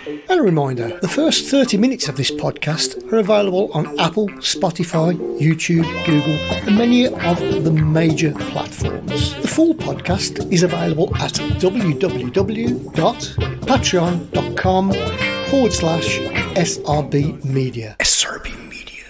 And a reminder, the first 30 minutes of this podcast are available on Apple, Spotify, YouTube, Google, and many of the major platforms. The full podcast is available at www.patreon.com/SRB Media. SRB Media.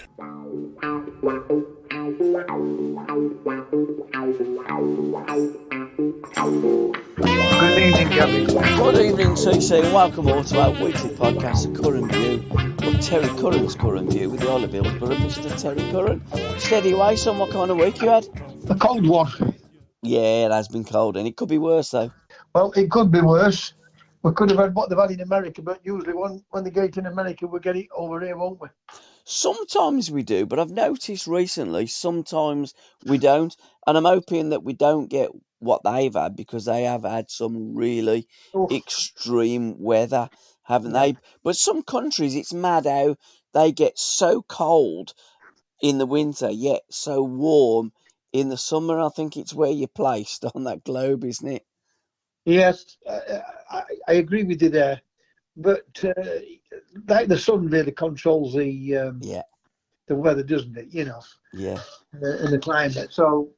Good evening, Gabby. Good evening, CC, and welcome all to our weekly podcast, The Curran View, of Terry Curran's Curran View with the Olive Hillsborough, Mr. Terry Curran. Steady away, son, what kind of week you had? A cold one. Yeah, it has been cold, and it could be worse, though. Well, it could be worse. We could have had what they've had in America, but usually when they get it in America, we'll get it over here, won't we? Sometimes we do, but I've noticed recently sometimes we don't, and I'm hoping that we don't get what they've had because they have had some really extreme weather, haven't they? But some countries, it's mad how they get so cold in the winter, yet so warm in the summer. I think it's where you're placed on that globe, isn't it? Yes, I agree with you there. But like the sun really controls the weather, doesn't it? You know, Yeah. And the climate. So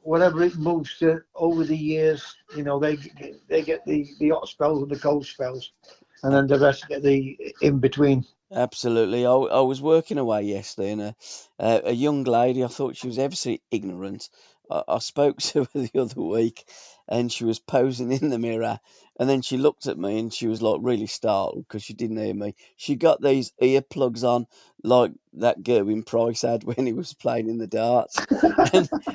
whatever it moves to over the years, you know, they get the hot spells and the cold spells, and then the rest get the in between. Absolutely. I was working away yesterday, and a young lady, I thought she was ever so ignorant. I spoke to her the other week, and she was posing in the mirror, and then she looked at me, and she was like really startled because she didn't hear me. She got these earplugs on, like that Gerwin Price had when he was playing in the darts,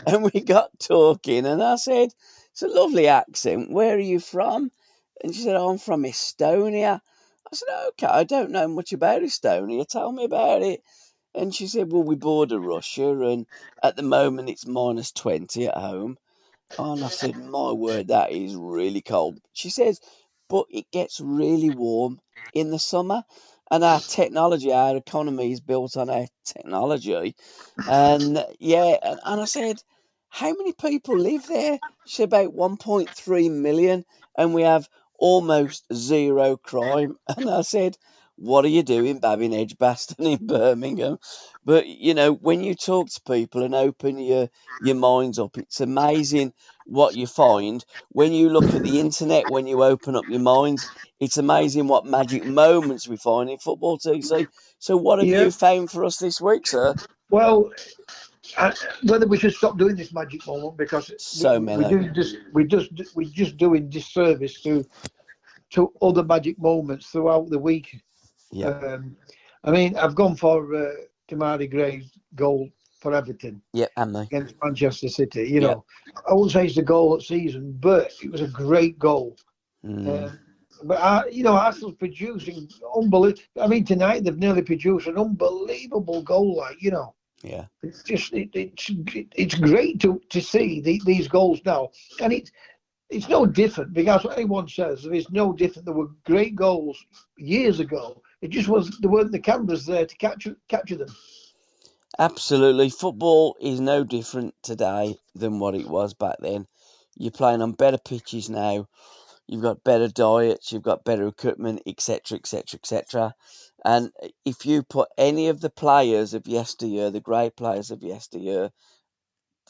and we got talking, and I said, "It's a lovely accent. Where are you from?" And she said, "Oh, I'm from Estonia." I said, "Okay, I don't know much about Estonia. Tell me about it." And she said, "Well, we border Russia, and at the moment it's -20 at home." And I said, "My word, that is really cold." She says, "But it gets really warm in the summer, and our technology, our economy is built on our technology." And and I said, "How many people live there?" She said, "About 1.3 million, and we have almost zero crime." And I said, "What are you doing, Babin Edgbaston in Birmingham?" But you know, when you talk to people and open your minds up, it's amazing what you find when you look at the internet. When you open up your minds, it's amazing what magic moments we find in football, TC. So, what have you found for us this week, sir? Well, whether we should stop doing this magic moment because we're just doing disservice to other magic moments throughout the week. Yeah. I mean, I've gone for Damari Gray's goal for Everton. Yeah, and me. Against Manchester City. You know, I wouldn't say it's the goal of the season, but it was a great goal. But Arsenal's producing unbelievable. I mean, tonight they've nearly produced an unbelievable goal. Like, you know. Yeah. It's just it's great to see these goals now, and it's no different because what anyone says there is no different. There were great goals years ago. It just there weren't the cameras there to capture them. Absolutely. Football is no different today than what it was back then. You're playing on better pitches now. You've got better diets. You've got better equipment, etc., etc., etc. And if you put any of the players of yesteryear, the great players of yesteryear,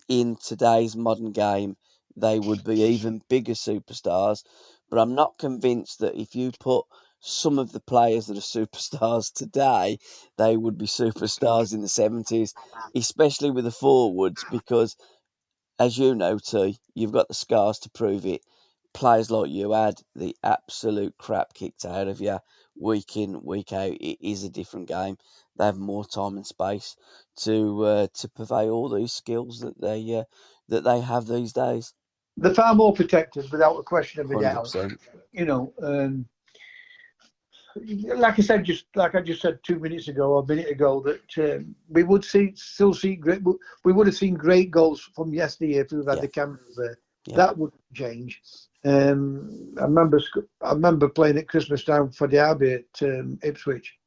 in today's modern game, they would be even bigger superstars. But I'm not convinced that if you put some of the players that are superstars today, they would be superstars in the 70s, especially with the forwards, because, as you know, T, you've got the scars to prove it. Players like you had the absolute crap kicked out of you week in, week out. It is a different game. They have more time and space to purvey all these skills that they have these days. They're far more protected, without a question of a doubt. 100%. You know, like I just said 2 minutes ago or a minute ago, that we would still see great. We would have seen great goals from yesterday if we've had the cameras there. Yeah. That wouldn't change. I remember playing at Christmas time for Derby at Ipswich,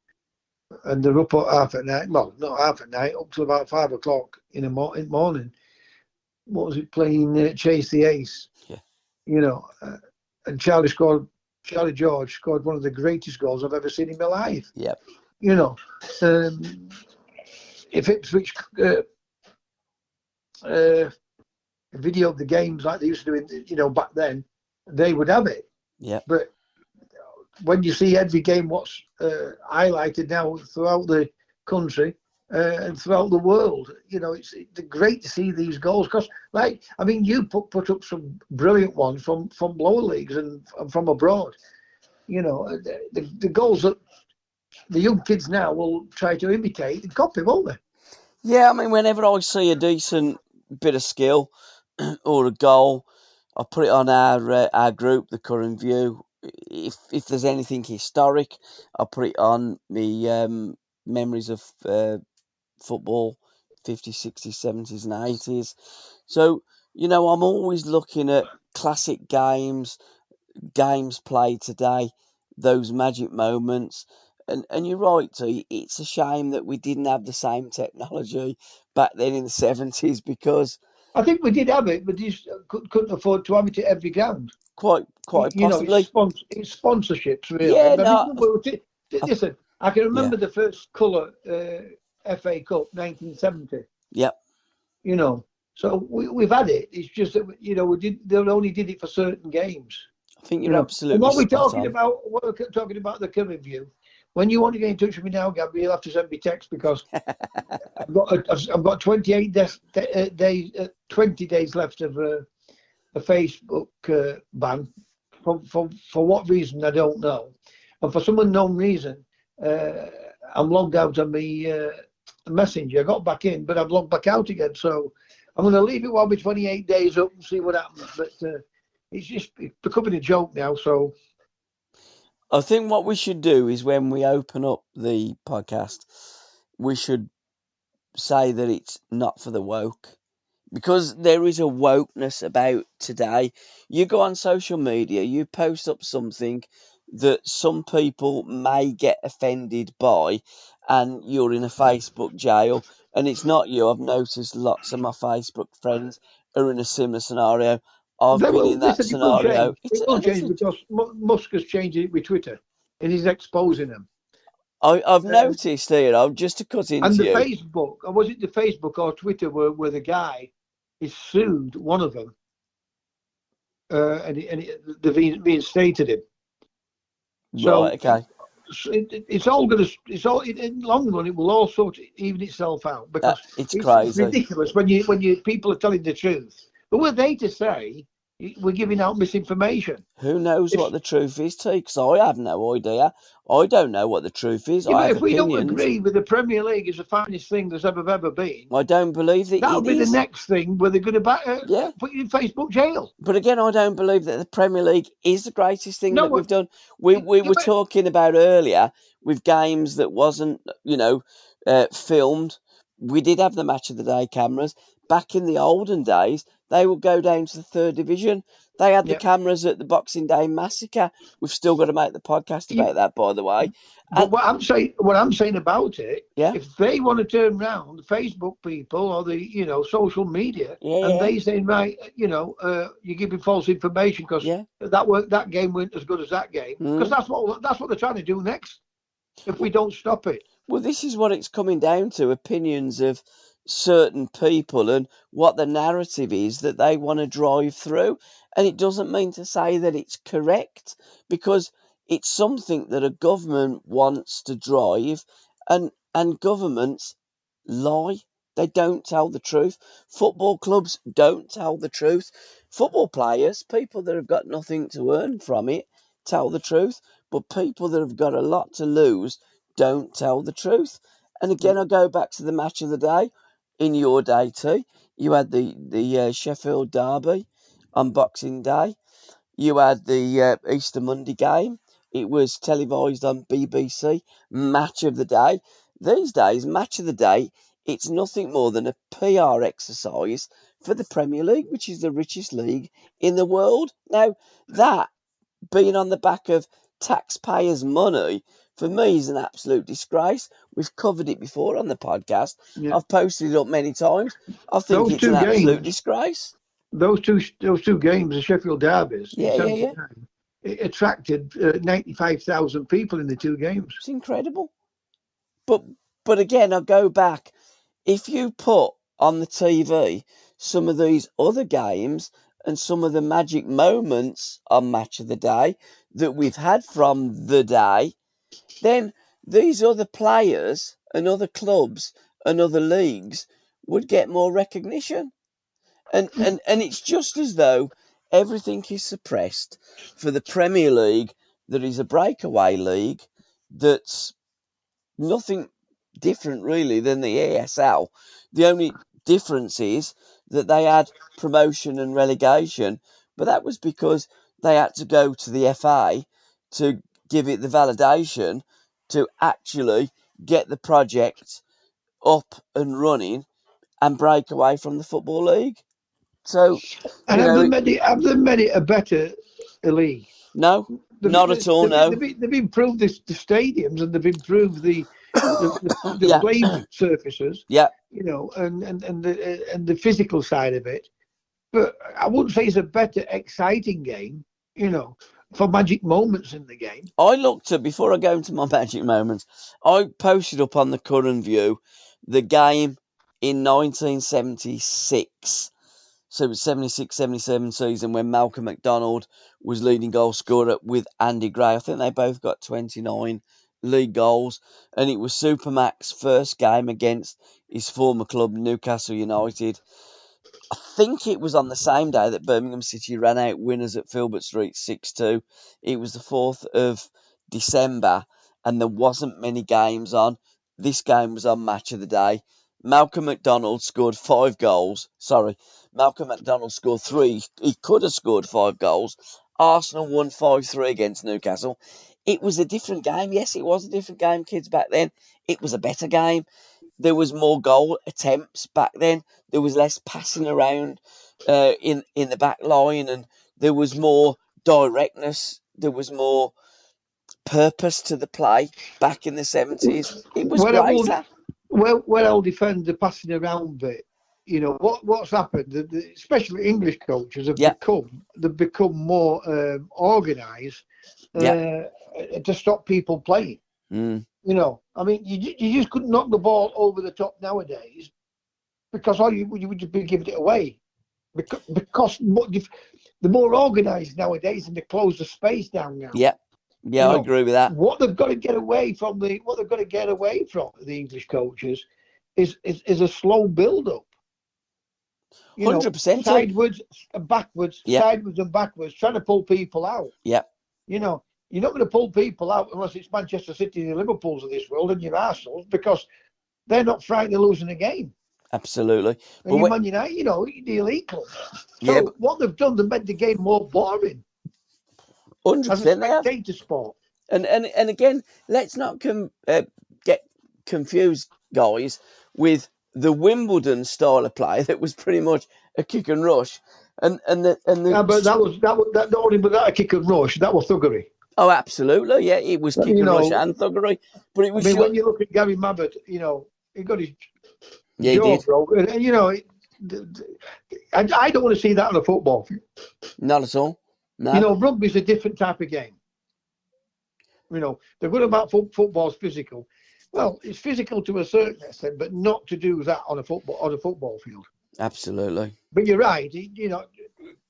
and they're up at half at night. Well, not half at night, up to about 5 o'clock in the morning. What was it, playing Chase the Ace? Yeah. You know, and Charlie scored Charlie George scored one of the greatest goals I've ever seen in my life. Yep. You know, if Ipswich video the games like they used to do, back then, they would have it. Yep. But when you see every game what's highlighted now throughout the country and throughout the world, it's great to see these goals. Because, you put up some brilliant ones from lower leagues and from abroad. The goals that the young kids now will try to imitate and copy, won't they? Yeah, whenever I see a decent bit of skill or a goal, I put it on our group, the Curran View. If there's anything historic, I put it on the memories of football, 50s, 60s, 70s and 80s. So, I'm always looking at classic games played today, those magic moments. And you're right, T, it's a shame that we didn't have the same technology back then in the 70s, because I think we did have it, but just couldn't afford to have it at every ground. Quite possibly. It's sponsorships, really. Yeah, no. Listen, I can remember the first colour FA Cup, 1970. Yep. So we've had it. It's just that they only did it for certain games. I think you're absolutely. And what we're talking about the Curran View. When you want to get in touch with me now, Gabby, you'll have to send me text, because I've got 20 days left of a Facebook ban. For what reason, I don't know. And for some unknown reason, I'm logged out on my Messenger. I got back in, but I've logged back out again. So I'm going to leave it while we're 28 days up and see what happens. But it's becoming a joke now. So I think what we should do is, when we open up the podcast, we should say that it's not for the woke, because there is a wokeness about today. You go on social media, you post up something that some people may get offended by, and you're in a Facebook jail. And it's not you. I've noticed lots of my Facebook friends are in a similar scenario. I've been in that scenario. It will change because Musk has changed it with Twitter, and he's exposing them. I've noticed here, just to cut into and the you. Facebook, or was it the Facebook or Twitter, where the guy is sued, one of them, and they've reinstated him. Right, okay. It's all going to. It's all in long run. It will all sort of even itself out, because it's crazy. It's ridiculous when people are telling the truth. But were they to say we're giving out misinformation? Who knows what the truth is, T? Because I have no idea. I don't know what the truth is. Yeah, I have if we opinions. don't agree with the Premier League is the finest thing there's ever been, I don't believe that that'll be the next thing where they're going to put you in Facebook jail. But again, I don't believe that the Premier League is the greatest thing that we've done. We were talking about earlier with games that wasn't, filmed. We did have the match of the day cameras. Back in the olden days, they would go down to the third division. They had the cameras at the Boxing Day massacre. We've still got to make the podcast about that, by the way. But what I'm saying about it, if they want to turn around, Facebook people or the social media, and they say, right, you're giving false information because that game weren't as good as that game, because that's what they're trying to do next. If we don't stop it. Well, this is what it's coming down to: opinions of certain people and what the narrative is that they want to drive through. And it doesn't mean to say that it's correct, because it's something that a government wants to drive, and governments lie. They don't tell the truth. Football clubs don't tell the truth. Football players, people that have got nothing to earn from it, tell the truth. But people that have got a lot to lose don't tell the truth. And again, I go back to the match of the day. In your day too, you had the Sheffield Derby on Boxing Day. You had the Easter Monday game. It was televised on BBC. Match of the day. These days, match of the day, it's nothing more than a PR exercise for the Premier League, which is the richest league in the world. Now, that being on the back of taxpayers' money, for me, is an absolute disgrace. We've covered it before on the podcast. Yeah. I've posted it up many times. I think it's an absolute disgrace. Those two games, the Sheffield Derbies, yeah. it attracted 95,000 people in the 2 games. It's incredible. But again, I go back. If you put on the TV some of these other games and some of the magic moments on Match of the Day that we've had from the day, then these other players and other clubs and other leagues would get more recognition. And it's just as though everything is suppressed for the Premier League, that is a breakaway league, that's nothing different really than the ESL. The only difference is that they had promotion and relegation, but that was because they had to go to the FA to give it the validation to actually get the project up and running and break away from the Football League. So, and have they made it a better league? No, not at all. No, they've improved the stadiums, and they've improved the playing surfaces. Yeah, you know, and the physical side of it. But I wouldn't say it's a better, exciting game. You know, for magic moments in the game. I looked at, before I go into my magic moments, I posted up on the Curran View the game in 1976. So it was 76-77 season when Malcolm McDonald was leading goal scorer with Andy Gray. I think they both got 29 league goals. And it was Supermac's first game against his former club, Newcastle United. I think it was on the same day that Birmingham City ran out winners at Filbert Street 6-2. It was the 4th of December and there wasn't many games on. This game was on Match of the Day. Malcolm McDonald scored 5 goals. Sorry, Malcolm McDonald scored 3. He could have scored 5 goals. Arsenal won 5-3 against Newcastle. It was a different game. Yes, it was a different game, kids, back then. It was a better game. There was more goal attempts back then. There was less passing around in the back line, and there was more directness. There was more purpose to the play back in the 70s. It was greater. Well, I'll defend the passing around bit. You know what's happened. Especially English coaches have become more organised to stop people playing. Mm. You know, I mean, you just couldn't knock the ball over the top nowadays because you would just be giving it away. Because the more organised nowadays, and they close the space down now. Yeah, I agree with that. What they've got to get away from the English coaches is a slow build up. 100%. Sideways and backwards, sideways and backwards, trying to pull people out. Yeah. You know, you're not going to pull people out unless it's Manchester City and the Liverpools of this world and your Arsenals, because they're not frightened of losing a game. Absolutely. And Man United, the elite club. So what they've done, they've made the game more boring. 100%. As a spectator sport. And again, let's not get confused, guys, with the Wimbledon style of play that was pretty much a kick and rush. But that was not only a kick and rush, that was thuggery. Oh, absolutely, yeah, it was kick and rush and thuggery. But it was. I mean, when you look at Gary Mabbott, he got his jaw broken, and I don't want to see that on a football field. Not at all. No. Rugby's a different type of game. They're good about football's physical. Well, it's physical to a certain extent, but not to do that on a football field. Absolutely. But you're right,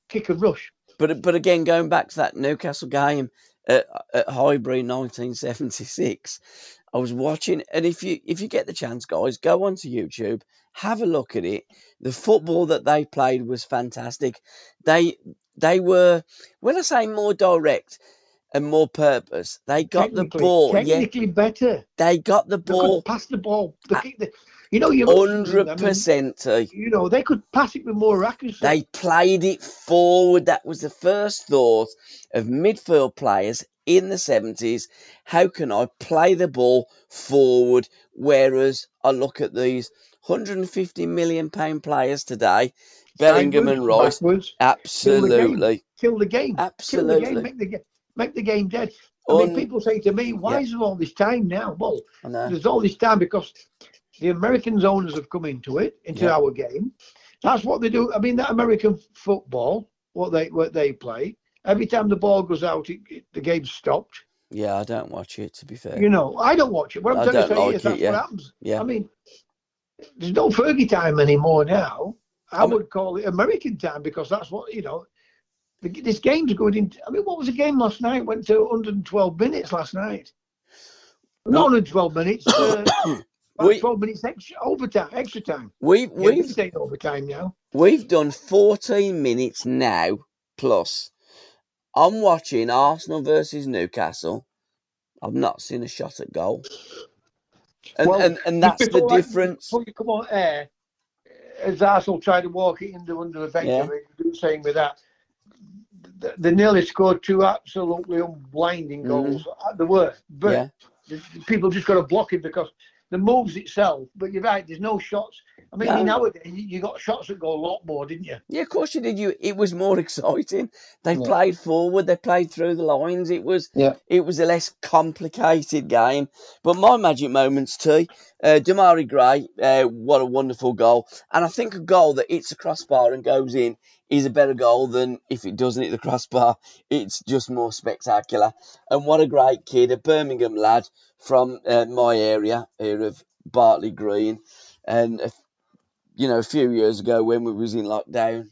kick and rush. But again, going back to that Newcastle game at Highbury 1976, I was watching, and if you get the chance, guys, go onto YouTube, have a look at it. The football that they played was fantastic. They were, when I say more direct and more purpose, they got the ball technically better. They got the ball. They could pass the ball. You 100%. They could pass it with more accuracy. They played it forward. That was the first thought of midfield players in the 70s. How can I play the ball forward? Whereas I look at these £150 million players today, Bellingham and Rice. Backwards, absolutely. Kill the game. Absolutely. Kill the game. Make the game dead. I mean, people say to me, why is there all this time now? Well, there's all this time because the American owners have come into our game. That's what they do. I mean, that American football, what they play, every time the ball goes out, the game's stopped. Yeah, I don't watch it, to be fair. You know, I don't watch it. What I'm trying to say is that's what happens. Yeah. I mean, there's no Fergie time anymore now. I would call it American time because that's what, you know, this game's going into. I mean, what was the game last night? Went to 112 minutes last night. Not 112 minutes. About 12 minutes extra time. We've stayed overtime now. We've done 14 minutes now plus. I'm watching Arsenal versus Newcastle. I've not seen a shot at goal. And that's the difference. Before you come on air, as Arsenal tried to walk it under the bench, saying with that, they nearly scored 2 absolutely blinding goals. They were, but people just got to block it because the moves itself. But you're right, there's no shots. I mean, nowadays you got shots that go a lot more, didn't you? Yeah, of course you did. It was more exciting. They played forward. They played through the lines. It was a less complicated game. But my magic moments too. Damari Gray, what a wonderful goal! And I think a goal that hits a crossbar and goes in is a better goal than if it doesn't hit the crossbar. It's just more spectacular. And what a great kid, a Birmingham lad from my area here of Bartley Green, and a few years ago when we was in lockdown,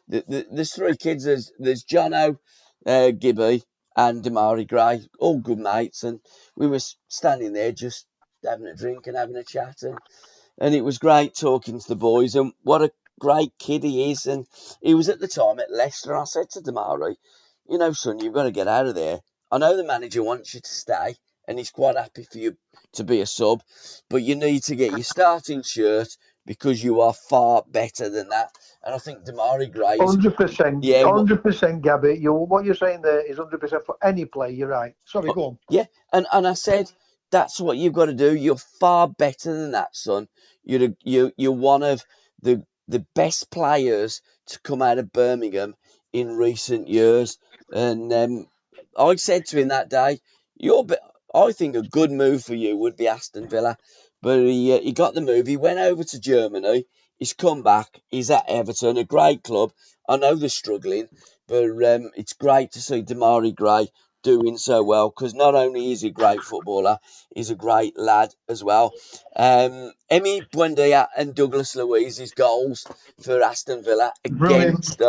there's 3 kids. There's Jono, Gibby, and Damari Gray, all good mates, and we were standing there just having a drink and having a chat, and it was great talking to the boys. And what a great kid he is. And he was at the time at Leicester. I said to Damari, son, you've got to get out of there. I know the manager wants you to stay, and he's quite happy for you to be a sub, but you need to get your starting shirt because you are far better than that. And I think Damari Gray 100%. Yeah, 100%, Gabby. What you're saying there is 100% for any player. You're right. Sorry, go on. Yeah, and I said that's what you've got to do. You're far better than that, son. You're one of the best players to come out of Birmingham in recent years. And I said to him that day, I think a good move for you would be Aston Villa. But he got the move. He went over to Germany. He's come back. He's at Everton, a great club. I know they're struggling, but it's great to see Damari Gray doing so well, because not only is he a great footballer, he's a great lad as well. Emi Buendia and Douglas Luiz's goals for Aston Villa against,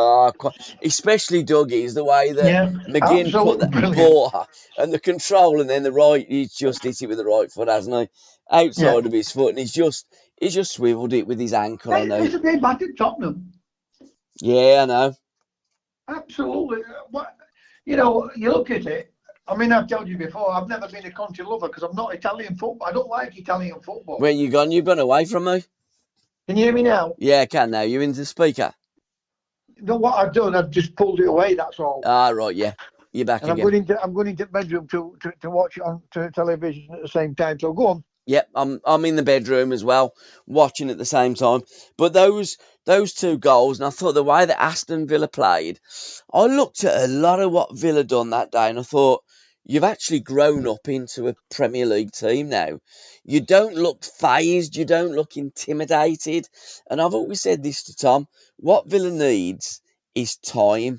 especially Dougie's, the way that McGinn put that ball and the control, and then he's just hit it with the right foot, hasn't he? Outside of his foot, and he's just swiveled it with his ankle. I know. It's a bit back at Tottenham. Yeah, I know. Absolutely. You look at it. I mean, I've told you before, I've never been a Conte lover because I'm not Italian football. I don't like Italian football. Where you gone? You've gone away from me? Can you hear me now? Yeah, I can now. You're into the speaker? No, what I've done, I've just pulled it away, that's all. Ah, right, yeah. You're back again. I'm going into the bedroom to watch it on television at the same time, so go on. Yep, I'm in the bedroom as well, watching at the same time. But those 2 goals, and I thought the way that Aston Villa played, I looked at a lot of what Villa done that day, and I thought, you've actually grown up into a Premier League team now. You don't look phased, you don't look intimidated. And I've always said this to Tom, what Villa needs is time.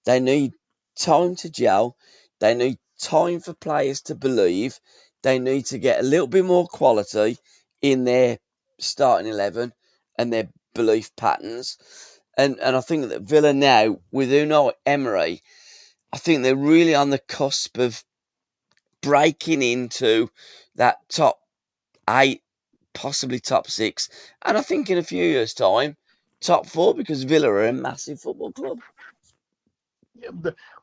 They need time to gel. They need time for players to believe. They need to get a little bit more quality in their starting 11 and their belief patterns. And I think that Villa now, with Unai Emery, I think they're really on the cusp of breaking into that top 8, possibly top 6. And I think in a few years' time, top 4, because Villa are a massive football club.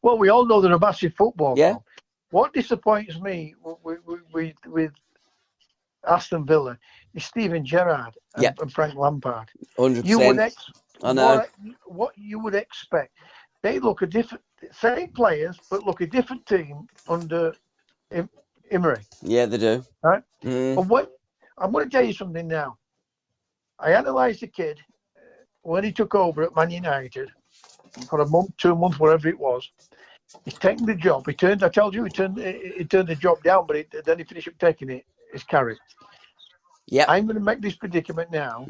Well, we all know they're a massive football club. What disappoints me with Aston Villa is Steven Gerrard and Frank Lampard. 100%. I know. What you would expect. They look a different, same players, but look a different team under Emery. Yeah, they do. Right? And I'm going to tell you something now. I analysed the kid when he took over at Man United for a month, 2 months, whatever it was. He's taken the job. I told you, he turned the job down, but then he finished up taking it. His carrot. Yeah. I'm going to make this predicament now.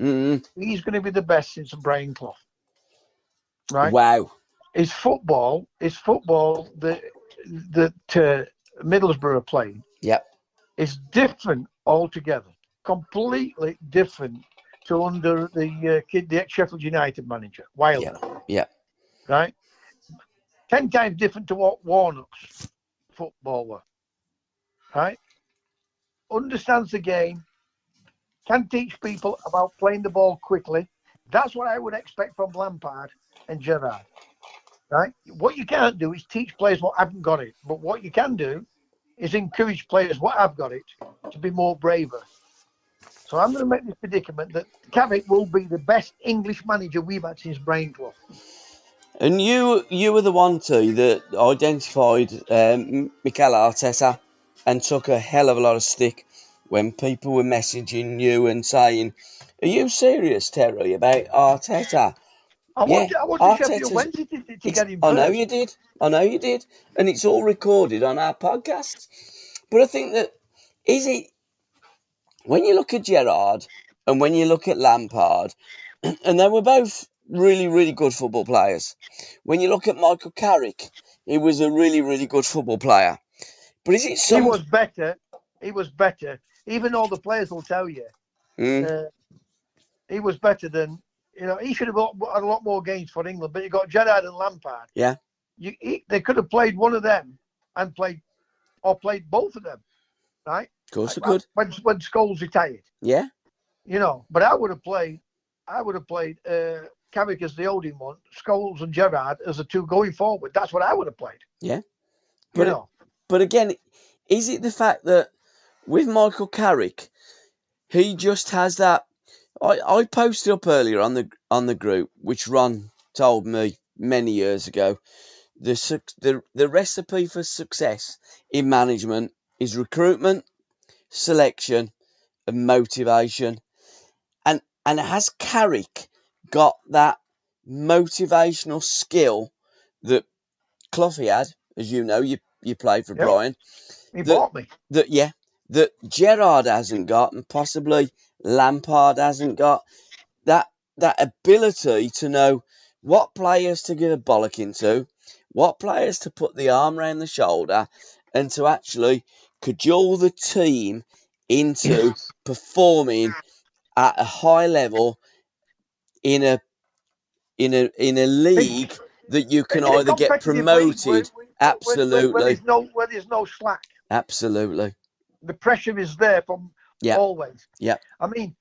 He's going to be the best since Brian Clough. Right? Wow. is football that Middlesbrough are playing. Yep. It's different altogether, completely different to under the ex-Sheffield United manager, Wilder. Yeah. Right? 10 times different to what Warnock's football were. Right? Understands the game, can teach people about playing the ball quickly. That's what I would expect from Lampard and Gerrard. Right? What you can't do is teach players what haven't got it. But what you can do is encourage players what have got it to be more braver. So I'm going to make this predicament that Carrick will be the best English manager we've had since Brainclough. And you were the one too that identified Mikel Arteta and took a hell of a lot of stick when people were messaging you and saying, "Are you serious, Terry, about Arteta?" I want to Sheffield Wednesday to get him first. I know you did. And it's all recorded on our podcast. But I think that, when you look at Gerrard and when you look at Lampard, and they were both really, really good football players. When you look at Michael Carrick, he was a really, really good football player. But is it He was better. Even all the players will tell you. He was better than, he should have had a lot more games for England, but you got Gerrard and Lampard. Yeah. They could have played one of them and played both of them, right? Of course they could. When Scholes retired. Yeah. But I would have played Carrick as the holding one, Scholes and Gerrard as the two going forward. That's what I would have played. Yeah. But again, is it the fact that with Michael Carrick, he just has that? I posted up earlier on the group, which Ron told me many years ago. The recipe for success in management is recruitment, selection, and motivation. And has Carrick got that motivational skill that Cloughie had? As you know, you played for Brian. He bought me. That Gerrard hasn't got, and possibly Lampard hasn't got. That ability to know what players to give a bollocking to, what players to put the arm around the shoulder, and to actually cajole the team into performing at a high level in a league that you can either get promoted. Absolutely. Where there's no slack. Absolutely. The pressure is there from always. Yeah. I mean,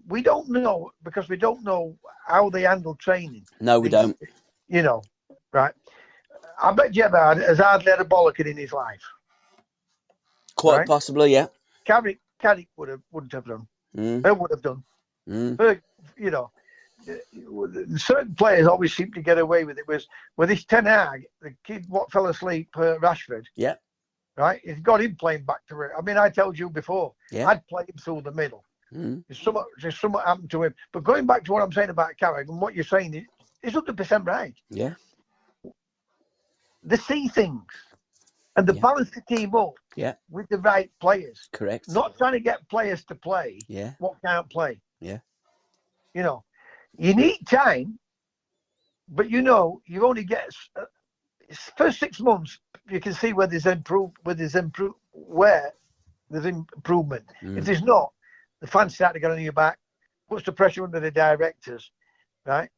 we don't know, because we don't know how they handle training. No, we don't. Right? I bet Gerrard has hardly had a bollocking in his life. Quite possibly, yeah. Carrick wouldn't have done. They would have done. But, certain players always seem to get away with it. With this Ten Hag, the kid what fell asleep, Rashford. Yeah. Right, he's got him playing back to it. I mean, I told you before, I'd play him through the middle. There's something happened to him. But going back to what I'm saying about Carrick and what you're saying is 100% right. Yeah. They see things and they balance the team up with the right players. Correct. Not trying to get players to play what can't play. Yeah. You need time, but you only get first 6 months. You can see where there's improvement. If there's not, the fans start to get on your back, puts the pressure under the directors, right?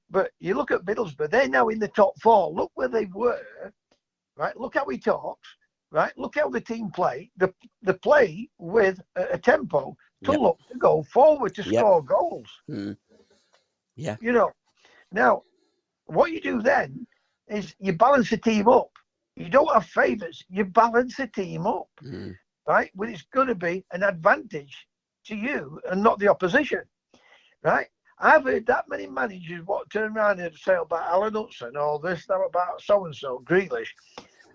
But you look at Middlesbrough, they're now in the top 4. Look where they were, right? Look how he talks, right? Look how the team play. The play with a tempo to look to go forward to score goals. Yeah. Now, what you do then is you balance the team up. You don't have favourites. You balance the team up, right? Well, it's going to be an advantage to you and not the opposition, right? I've heard that many managers turn around and say about Alan Hudson, all this stuff about so-and-so, Grealish.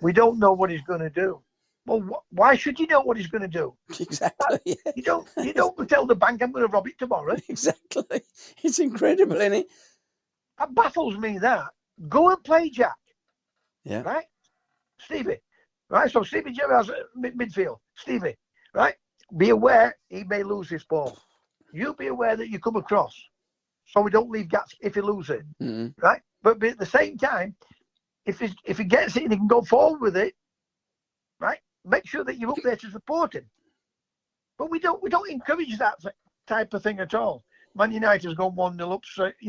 We don't know what he's going to do. Well, why should you know what he's going to do? Exactly. Yeah. You don't tell the bank I'm going to rob it tomorrow. Exactly. It's incredible, isn't it? That baffles me. That go and play Jack. Yeah. Right, Stevie. Right. So Stevie Gerrard's midfield. Stevie. Right. Be aware he may lose this ball. You be aware that you come across. so we don't leave gaps if he loses it, right? But at the same time, if he gets it and he can go forward with it, right? Make sure that you're up there to support him. But we don't encourage that type of thing at all. Man United has gone 1-0 up,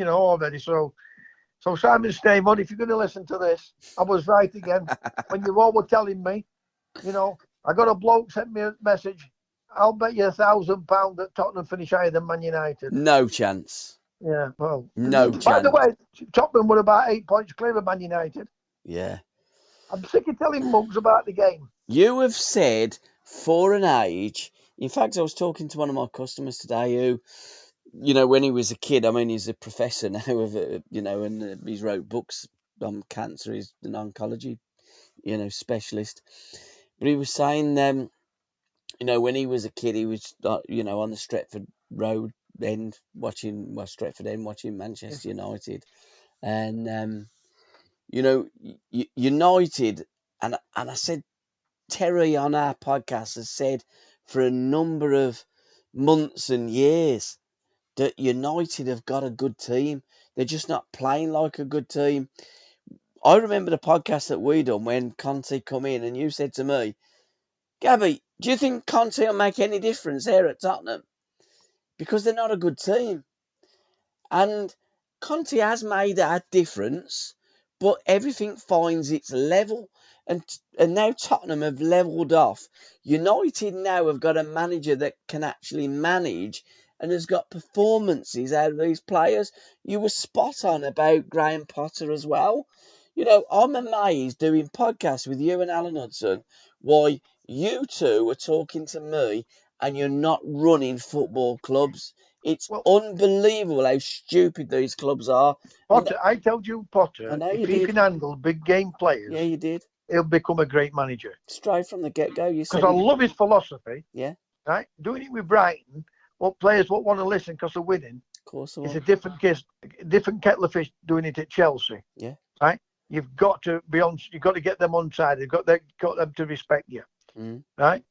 already. So Simon Staymon, if you're going to listen to this, I was right again when you all were telling me, I got a bloke sent me a message. I'll bet you £1,000 that Tottenham finish higher than Man United. No chance. Yeah, well, no chance. By the way, Tottenham were about 8 points clear of Man United. Yeah. I'm sick of telling mugs about the game. You have said for an age. In fact, I was talking to one of my customers today who, when he was a kid, I mean, he's a professor now of, and he's wrote books on cancer. He's an oncology, specialist. But he was saying, when he was a kid, he was, on the Stretford Road end watching Manchester United, and United, and I said, Terry on our podcast has said for a number of months and years that United have got a good team. They're just not playing like a good team. I remember the podcast that we done when Conte come in, and you said to me, Gabby, do you think Conte will make any difference here at Tottenham? Because they're not a good team. And Conte has made that difference, but everything finds its level. And now Tottenham have levelled off. United now have got a manager that can actually manage and has got performances out of these players. You were spot on about Graham Potter as well. I'm amazed doing podcasts with you and Alan Hudson why you two are talking to me and you're not running football clubs. It's unbelievable how stupid these clubs are. Potter, I told you, Potter, if he can handle big game players, yeah, you did. He'll become a great manager. Straight from the get-go, you said. Because I love his philosophy. Yeah. Right? Doing it with Brighton, what players won't want to listen because they're winning. Of course. It's a different case, different kettle of fish doing it at Chelsea. Yeah. Right? You've got to be on. You've got to get them on side. You've got them to respect you. Right?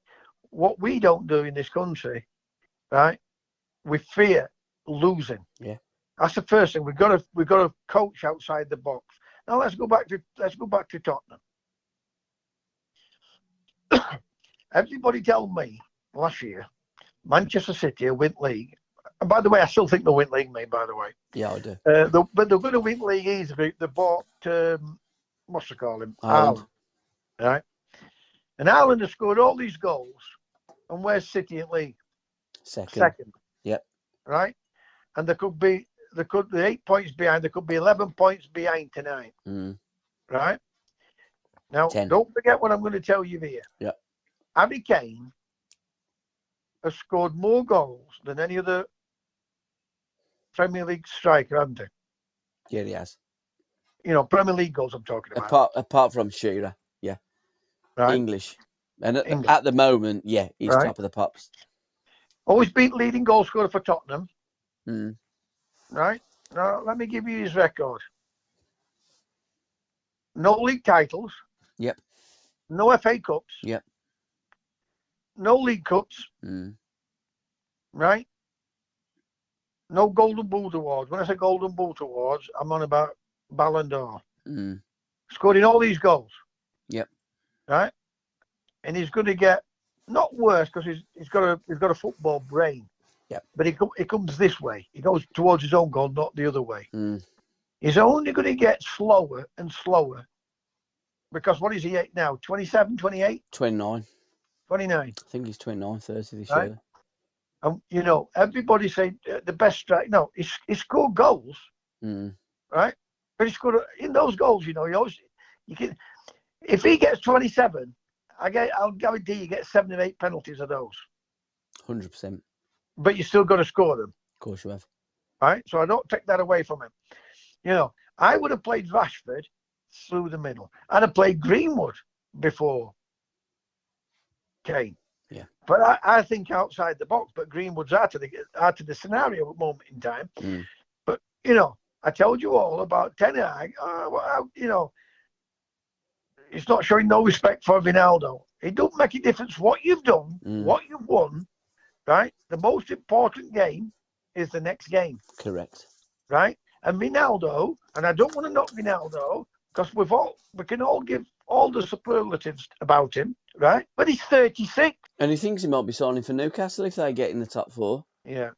What we don't do in this country, right? We fear losing. Yeah. That's the first thing. We've got to coach outside the box. Now let's go back to Tottenham. Everybody tell me last year, Manchester City will win league. And by the way, I still think they'll win league, mate, by the way. Yeah, I do. But they're going to win league easily. They bought, what's they call him? Haaland. Right? And Haaland has scored all these goals. And where's City in league? Second. Yep. Right? And there could be 8 points behind. There could be 11 points behind tonight. Right? Now, 10. Don't forget what I'm going to tell you here. Yeah. Harry Kane has scored more goals than any other Premier League striker, hasn't he? Yeah, he has. Premier League goals I'm talking about. Apart from Shearer, yeah. Right. English. And at the moment, yeah, he's top of the pops. Always beat leading goal scorer for Tottenham. Right. Now, let me give you his record. No league titles. Yep. No FA Cups. Yep. No League Cups. Right? No Golden Boot Awards. When I say Golden Boot Awards, I'm on about Ballon d'Or. Scoring all these goals. Yep. Right? And he's going to get, not worse, because he's got a football brain. Yep. But he comes this way. He goes towards his own goal, not the other way. He's only going to get slower and slower. Because what is he at now? 27, 28? 29. 29. I think he's 29, 30 this Right? year. And, everybody say the best strike. No, he scored goals. Right? But he scored, in those goals, you can, if he gets 27, I'll guarantee you get 7 or 8 penalties of those. 100%. But you still got to score them. Of course you have. Right? So I don't take that away from him. I would have played Rashford through the middle. I'd have played Greenwood before Kane. Yeah. But I think outside the box. But Greenwood's out of the scenario at the moment in time. But I told you all about Ten Hag. It's not showing no respect for Ronaldo. It don't make a difference what you've done, what you've won. Right. The most important game is the next game. Correct. right? And Ronaldo, and I don't want to knock Ronaldo because we can all give all the superlatives about him, right? But he's 36. And he thinks he might be signing for Newcastle if they get in the top 4. Yeah.